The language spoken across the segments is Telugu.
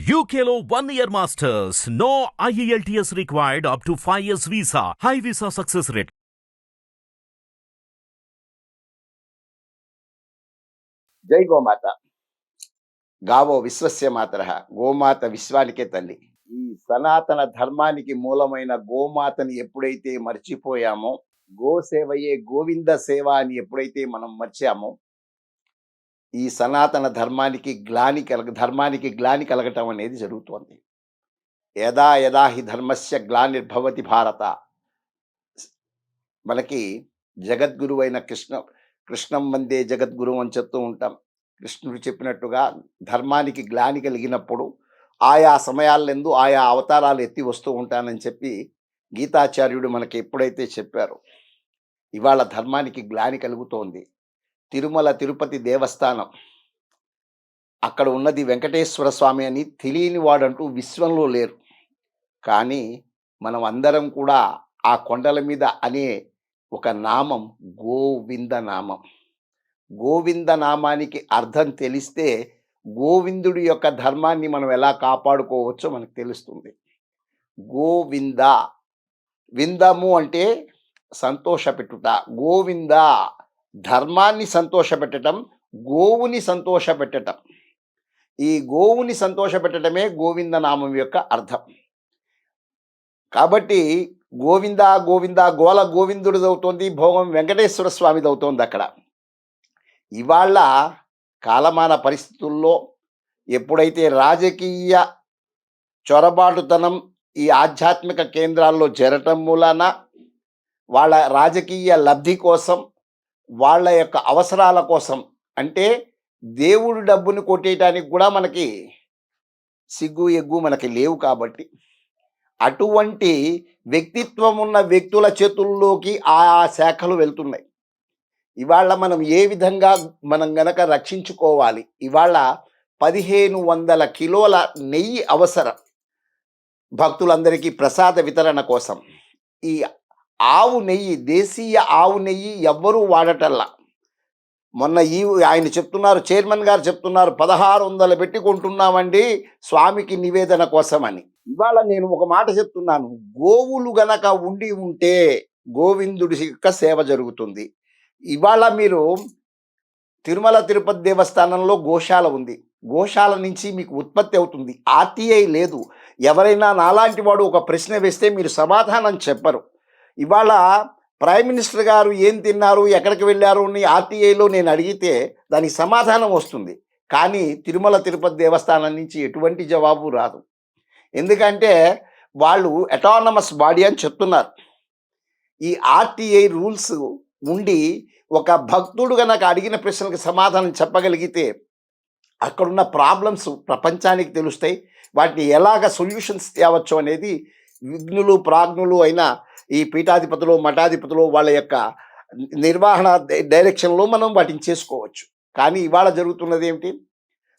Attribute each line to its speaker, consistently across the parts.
Speaker 1: UKLO 1 year masters. No IELTS required up to 5 years visa. High visa success rate.
Speaker 2: జై గోమాత. గావో విశ్వస్య మాతరః. గోమాత విశ్వానికే తల్లి. ఈ సనాతన ధర్మానికి మూలమైన గోమాతని ఎప్పుడైతే మర్చిపోయామో, గోసేవయే గోవింద సేవ అని ఎప్పుడైతే మనం మర్చామో, ఈ సనాతన ధర్మానికి గ్లాని కలగటం అనేది జరుగుతోంది. యదా యదా హి ధర్మస్య గ్లానిర్భవతి భారత. మనకి జగద్గురువైన కృష్ణం వందే జగద్గురు అని చెప్తూ ఉంటాం. కృష్ణుడు చెప్పినట్టుగా ధర్మానికి గ్లాని కలిగినప్పుడు ఆయా సమయాలందు ఆయా అవతారాలు ఎత్తి వస్తూ ఉంటానని చెప్పి గీతాచార్యుడు మనకి ఎప్పుడైతే చెప్పారో, ఇవాళ ధర్మానికి గ్లాని కలుగుతోంది. తిరుమల తిరుపతి దేవస్థానం, అక్కడ ఉన్నది వెంకటేశ్వర స్వామి అని తెలియని వాడంటూ విశ్వంలో లేరు. కానీ మనం అందరం కూడా ఆ కొండల మీద అనే ఒక నామం గోవింద నామం. గోవింద నామానికి అర్థం తెలిస్తే గోవిందుడి యొక్క ధర్మాన్ని మనం ఎలా కాపాడుకోవచ్చో మనకు తెలుస్తుంది. గోవింద, విందము అంటే సంతోషపెట్టుట. గోవింద ధర్మాన్ని సంతోషపెట్టడం, గోవుని సంతోషపెట్టడం. ఈ గోవుని సంతోషపెట్టడమే గోవింద నామం యొక్క అర్థం. కాబట్టి గోవింద గోవింద గోల గోవిందుడిది అవుతోంది, భోగం వెంకటేశ్వర స్వామిది అవుతోంది. అక్కడ ఇవాళ కాలమాన పరిస్థితుల్లో ఎప్పుడైతే రాజకీయ చొరబాటుతనం ఈ ఆధ్యాత్మిక కేంద్రాల్లో జరగటం మూలాన వాళ్ళ రాజకీయ లబ్ధి కోసం, వాళ్ళ యొక్క అవసరాల కోసం, అంటే దేవుడి డబ్బుని కొట్టేయటానికి కూడా మనకి సిగ్గు ఎగ్గు మనకి లేవు. కాబట్టి అటువంటి వ్యక్తిత్వం ఉన్న వ్యక్తుల చేతుల్లోకి ఆ శాఖలు వెళ్తున్నాయి. ఇవాళ మనం ఏ విధంగా మనం గనక రక్షించుకోవాలి? ఇవాళ 1500 కిలోల నెయ్యి అవసరం భక్తులందరికీ ప్రసాద వితరణ కోసం. ఈ ఆవు నెయ్యి, దేశీయ ఆవు నెయ్యి ఎవ్వరూ వాడటల్లా. మొన్న ఆయన చెప్తున్నారు, చైర్మన్ గారు చెప్తున్నారు, 1600 పెట్టి కొంటున్నామండి స్వామికి నివేదన కోసం అని. ఇవాళ నేను ఒక మాట చెప్తున్నాను, గోవులు గనక ఉంటే గోవిందుడి యొక్క సేవ జరుగుతుంది. ఇవాళ మీరు తిరుమల తిరుపతి దేవస్థానంలో గోశాల ఉంది. గోశాల నుంచి మీకు ఉత్పత్తి అవుతుంది. ఆర్టీఐ లేదు. ఎవరైనా నాలాంటి వాడు ఒక ప్రశ్న వేస్తే మీరు సమాధానం చెప్పరు. ఇవాళ ప్రైమ్ మినిస్టర్ గారు ఏం తిన్నారు, ఎక్కడికి వెళ్ళారు అని ఆర్టీఐలో నేను అడిగితే దానికి సమాధానం వస్తుంది. కానీ తిరుమల తిరుపతి దేవస్థానం నుంచి ఎటువంటి జవాబు రాదు. ఎందుకంటే వాళ్ళు అటానమస్ బాడీ అని చెప్తున్నారు. ఈ ఆర్టీఐ రూల్స్ ఉండి ఒక భక్తుడు గనక అడిగిన ప్రశ్నలకు సమాధానం చెప్పగలిగితే అక్కడున్న ప్రాబ్లమ్స్ ప్రపంచానికి తెలుస్తాయి. వాటిని ఎలాగ సొల్యూషన్స్ తేవచ్చు అనేది విఘ్నులు ప్రాజ్ఞులు అయిన ఈ పీఠాధిపతులు మఠాధిపతులు వాళ్ళ యొక్క నిర్వహణ డైరెక్షన్లో మనం వాటిని చేసుకోవచ్చు. కానీ ఇవాళ జరుగుతున్నది ఏమిటి?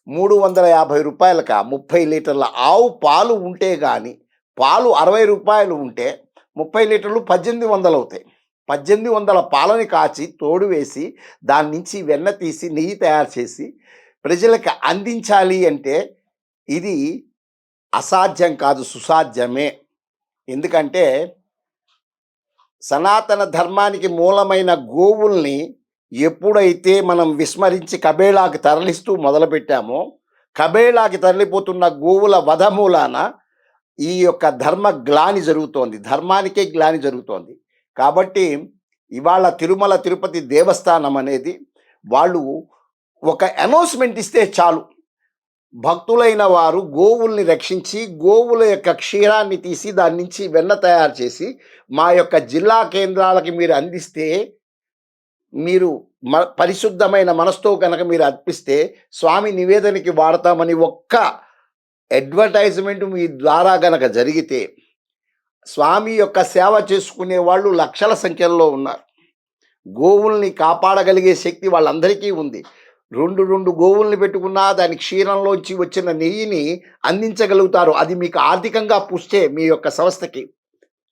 Speaker 2: 350 రూపాయలక 30 లీటర్ల ఆవు పాలు ఉంటే కానీ, పాలు 60 రూపాయలు ఉంటే 30 లీటర్లు 1800 అవుతాయి. 1800 పాలని కాచి తోడు వేసి దాని నుంచి వెన్న తీసి నెయ్యి తయారు చేసి ప్రజలకు అందించాలి అంటే ఇది అసాధ్యం కాదు, సుసాధ్యమే. ఎందుకంటే సనాతన ధర్మానికి మూలమైన గోవుల్ని ఎప్పుడైతే మనం విస్మరించి కబేళాకి తరలిస్తూ మొదలుపెట్టామో, కబేళాకి తరలిపోతున్న గోవుల వధ మూలాన ఈ యొక్క ధర్మ గ్లాని జరుగుతోంది, ధర్మానికే గ్లాని జరుగుతోంది. కాబట్టి ఇవాళ తిరుమల తిరుపతి దేవస్థానం అనేది వాళ్ళు ఒక అనౌన్స్మెంట్ ఇస్తే చాలు, భక్తులైన వారు గోవుల్ని రక్షించి గోవుల యొక్క క్షీరాన్ని తీసి దాని నుంచి వెన్న తయారు చేసి మా యొక్క జిల్లా కేంద్రాలకి మీరు అందిస్తే, మీరు పరిశుద్ధమైన మనసుతో కనుక మీరు అర్పిస్తే స్వామి నివేదనకి వాడతామని ఒక్క అడ్వర్టైజ్మెంట్ మీ ద్వారా గనక జరిగితే స్వామి యొక్క సేవ చేసుకునే వాళ్ళు లక్షల సంఖ్యలో ఉన్నారు. గోవుల్ని కాపాడగలిగే శక్తి వాళ్ళందరికీ ఉంది. రెండు గోవుల్ని పెట్టుకున్నా దాని క్షీరంలోంచి వచ్చిన నెయ్యిని అందించగలుగుతారు. అది మీకు ఆర్థికంగా పుష్టే మీ యొక్క సంస్థకి.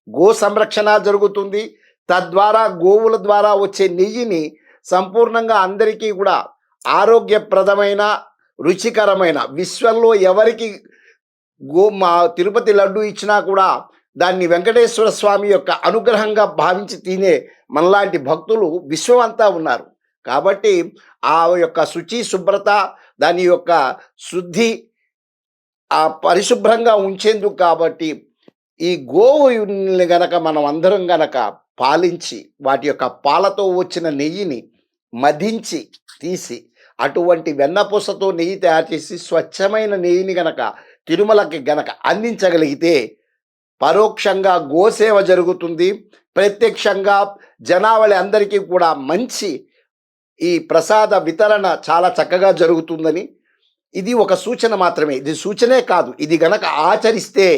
Speaker 2: గో సంరక్షణ జరుగుతుంది. తద్వారా గోవుల ద్వారా వచ్చే నెయ్యిని సంపూర్ణంగా అందరికీ కూడా ఆరోగ్యప్రదమైన రుచికరమైన, విశ్వంలో ఎవరికి మా తిరుపతి లడ్డు ఇచ్చినా కూడా దాన్ని వెంకటేశ్వర స్వామి యొక్క అనుగ్రహంగా భావించి తినే మనలాంటి భక్తులు విశ్వం అంతా ఉన్నారు. కాబట్టి ఆ యొక్క శుచి, శుభ్రత, దాని యొక్క శుద్ధి పరిశుభ్రంగా ఉంచేందుకు కాబట్టి ఈ గోవుల్ని గనక మనం అందరం గనక పాలించి వాటి యొక్క పాలతో వచ్చిన నెయ్యిని మధించి తీసి అటువంటి వెన్నపూసతో నెయ్యి తయారు చేసి స్వచ్ఛమైన నెయ్యిని గనక తిరుమలకి గనక అందించగలిగితే పరోక్షంగా గోసేవ జరుగుతుంది. ప్రత్యక్షంగా జనావళి అందరికీ కూడా మంచి ఈ ప్రసాద వితరణ చాలా చక్కగా జరుగుతుందని, ఇది ఒక సూచన మాత్రమే. ఇది సూచనే కాదు, ఇది గనక ఆచరిస్తే,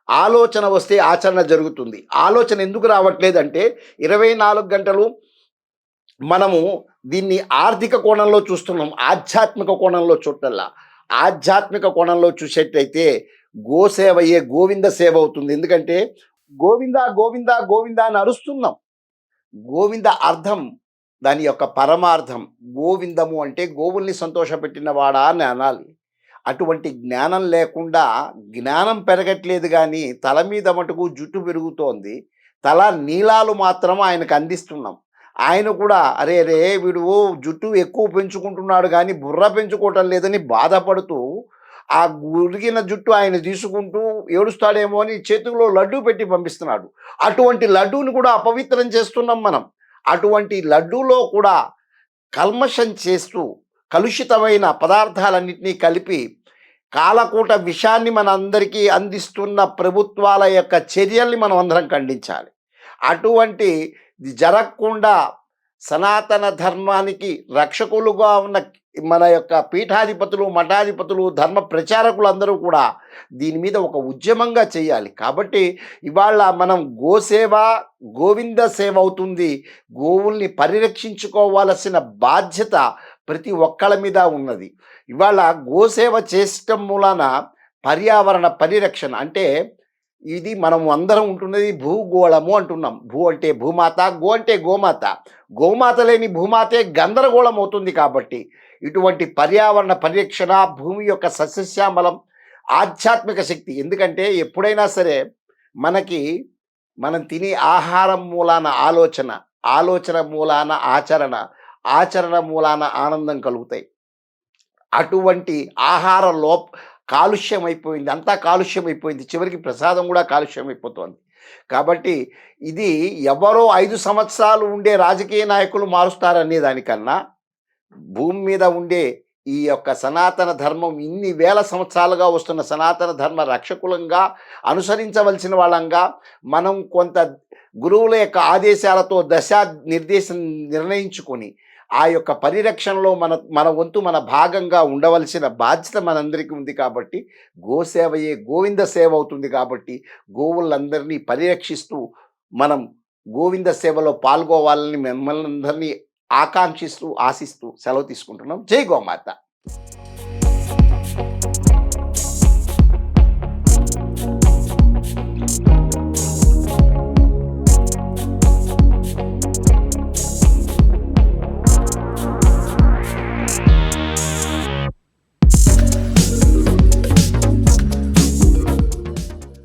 Speaker 2: ఆలోచన వస్తే ఆచరణ జరుగుతుంది. ఆలోచన ఎందుకు రావట్లేదంటే 24 గంటలు మనము దీన్ని ఆర్థిక కోణంలో చూస్తున్నాం, ఆధ్యాత్మిక కోణంలో చూడటల్లా. ఆధ్యాత్మిక కోణంలో చూసేటైతే గోసేవయే గోవింద సేవ అవుతుంది. ఎందుకంటే గోవింద గోవింద గోవింద అని అరుస్తున్నాం. గోవింద అర్థం, దాని యొక్క పరమార్థం, గోవిందము అంటే గోవుల్ని సంతోషపెట్టినవాడా అని అనాలి. అటువంటి జ్ఞానం లేకుండా జ్ఞానం పెరగట్లేదు, కానీ తల మీద మటుకు జుట్టు పెరుగుతోంది. తల నీలాలు మాత్రం ఆయనకు అందిస్తున్నాం. ఆయన కూడా అరే రే వీడు జుట్టు ఎక్కువ పెంచుకుంటున్నాడు కానీ బుర్ర పెంచుకోవటం లేదని బాధపడుతూ ఆ గురిగిన జుట్టు ఆయన తీసుకుంటూ ఏడుస్తాడేమో అని చేతుల్లో లడ్డూ పెట్టి పంపిస్తున్నాడు. అటువంటి లడ్డూని కూడా అపవిత్రం చేస్తున్నాం మనం. అటువంటి లడ్డూలో కూడా కల్మషం చేస్తూ కలుషితమైన పదార్థాలన్నింటినీ కలిపి కాలకూట విషాన్ని మనందరికీ అందిస్తున్న ప్రభుత్వాల యొక్క చర్యల్ని మనం అందరం ఖండించాలి. అటువంటి జరగకుండా సనాతన ధర్మానికి రక్షకులుగా ఉన్న మన యొక్క పీఠాధిపతులు, మఠాధిపతులు, ధర్మ ప్రచారకులు అందరూ కూడా దీని మీద ఒక ఉద్యమంగా చేయాలి. కాబట్టి ఇవాళ మనం గోసేవ గోవింద సేవ అవుతుంది. గోవుల్ని పరిరక్షించుకోవాల్సిన బాధ్యత ప్రతి ఒక్కళ్ళ మీద ఉన్నది. ఇవాళ గోసేవ చేయటం మూలాన పర్యావరణ పరిరక్షణ అంటే, ఇది మనం అందరం ఉంటున్నది భూగోళము అంటున్నాం. భూ అంటే భూమాత, గో అంటే గోమాత. గోమాత లేని భూమాతే గందరగోళం అవుతుంది. కాబట్టి ఇటువంటి పర్యావరణ పరిరక్షణ, భూమి యొక్క సస్యశ్యామలం, ఆధ్యాత్మిక శక్తి. ఎందుకంటే ఎప్పుడైనా సరే మనం తినే ఆహారం మూలాన ఆలోచన, ఆలోచన మూలాన ఆచరణ, ఆచరణ మూలాన ఆనందం కలుగుతాయి. అటువంటి ఆహార కాలుష్యం అయిపోయింది, అంతా కాలుష్యం అయిపోయింది. చివరికి ప్రసాదం కూడా కాలుష్యం అయిపోతుంది. కాబట్టి ఇది ఎవరో 5 సంవత్సరాలు ఉండే రాజకీయ నాయకులు మారుస్తారనే దానికన్నా భూమి మీద ఉండే ఈ యొక్క సనాతన ధర్మం ఇన్ని వేల సంవత్సరాలుగా వస్తున్న సనాతన ధర్మ రక్షకులంగా, అనుసరించవలసిన వాళ్ళంగా మనం కొంత గురువుల యొక్క ఆదేశాలతో నిర్దేశం నిర్ణయించుకొని ఆ యొక్క పరిరక్షణలో మన వంతు, మన భాగంగా ఉండవలసిన బాధ్యత మనందరికీ ఉంది. కాబట్టి గోసేవయే గోవింద సేవ అవుతుంది. కాబట్టి గోవులందరినీ పరిరక్షిస్తూ మనం గోవింద సేవలో పాల్గొవాలని మిమ్మల్ని అందరినీ ఆకాంక్షిస్తూ, ఆశిస్తూ సెలవు తీసుకుంటున్నాం. జై గోమాత.